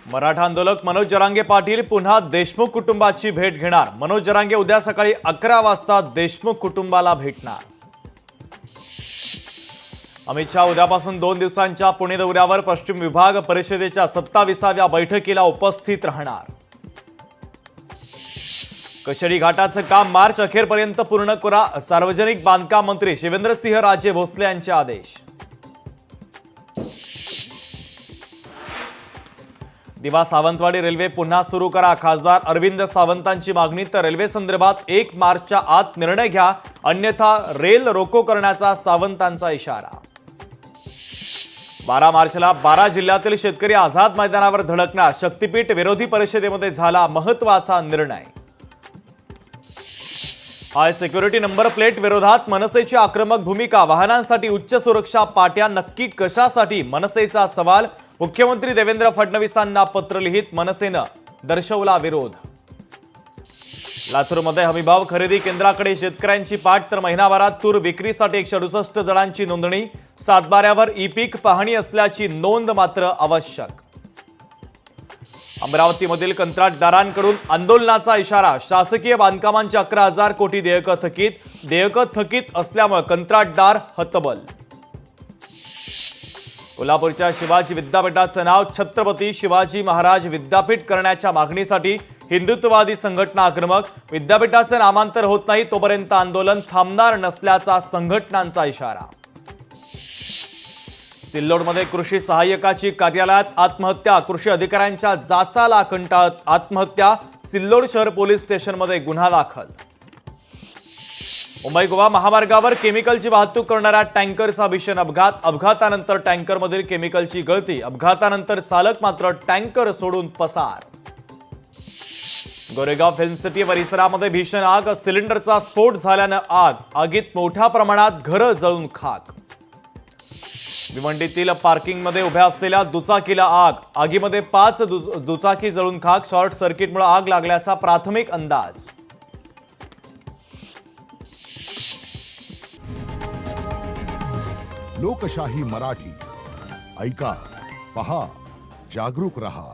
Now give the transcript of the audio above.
मराठा आंदोलक मनोज जरांगे पाटील पुन्हा देशमुख कुटुंबाची भेट घेणार। मनोज जरांगे उद्या सकाळी 11 वाजता देशमुख कुटुंबाला भेटणार। अमित शहा उद्यापासून 2 दिवसांच्या पुणे दौऱ्यावर पश्चिम विभाग परिषदेच्या 27व्या बैठकीला उपस्थित राहणार। कशेडी घाटाचं काम मार्च अखेरपर्यंत पूर्ण करा, सार्वजनिक बांधकाम मंत्री शिवेंद्रसिंह राजे भोसले यांचे आदेश। दिवा सावंतवाडी रेल्वे पुन्हा सुरू करा, खासदार अरविंद सावंतांची मागणी। तर रेल्वे संदर्भात 1 मार्चच्या आत निर्णय घ्या, अन्यथा रेल रोको करण्याचा सावंतांचा इशारा। 12 मार्चला 12 जिल्ह्यातील शेतकरी आझाद मैदानावर धडकणार, शक्तीपीठ विरोधी परिषदेमध्ये झाला महत्त्वाचा निर्णय। हाय सिक्युरिटी नंबर प्लेट विरोधात मनसेची आक्रमक भूमिका, वाहनांसाठी उच्च सुरक्षा पाट्या नक्की कशासाठी, मनसेचा सवाल। मुख्यमंत्री देवेंद्र फडणवीसांना पत्र लिहित मनसेनं दर्शवला विरोध। लातूरमध्ये हमीभाव खरेदी केंद्राकडे शेतकऱ्यांची पाठ, तर महिनाभरात तूर विक्रीसाठी 168 जणांची नोंदणी, सातबाऱ्यावर ई पीक पाहणी असल्याची नोंद मात्र आवश्यक। अमरावतीमधील कंत्राटदारांकडून आंदोलनाचा इशारा, शासकीय बांधकामांची 11,000 कोटी देयकं थकीत असल्यामुळे कंत्राटदार हतबल। कोल्हापूरच्या शिवाजी विद्यापीठाचं नाव छत्रपती शिवाजी महाराज विद्यापीठ करण्याच्या मागणीसाठी हिंदुत्ववादी संघटना आक्रमक, विद्यापीठाचे नामांतर होत नाही तोपर्यंत आंदोलन थांबणार नसल्याचा संघटनांचा इशारा। सिल्लोडमध्ये कृषी सहाय्यकाची कार्यालयात आत्महत्या, कृषी अधिकाऱ्यांच्या जाचाला कंटाळत आत्महत्या, सिल्लोड शहर पोलीस स्टेशनमध्ये गुन्हा दाखल। मुंबई गोवा महामार्गावर केमिकलची वाहतूक करणाऱ्या टँकरचा भीषण अपघात, अपघातानंतर टँकरमधील केमिकलची गळती, अपघातानंतर चालक मात्र टँकर सोडून पसार। गोरेगाव फिल्म सिटी परिसरामध्ये भीषण आग, सिलेंडरचा स्फोट झाल्यानं आगीत मोठ्या प्रमाणात घरं जळून खाक। भिवंडीतील पार्किंगमध्ये उभ्या असलेल्या दुचाकीला आग, आगीमध्ये 5 दुचाकी जळून खाक, शॉर्ट सर्किटमुळे आग लागल्याचा प्राथमिक अंदाज। लोकशाही मराठी ऐका, पहा, जागरूक रहा।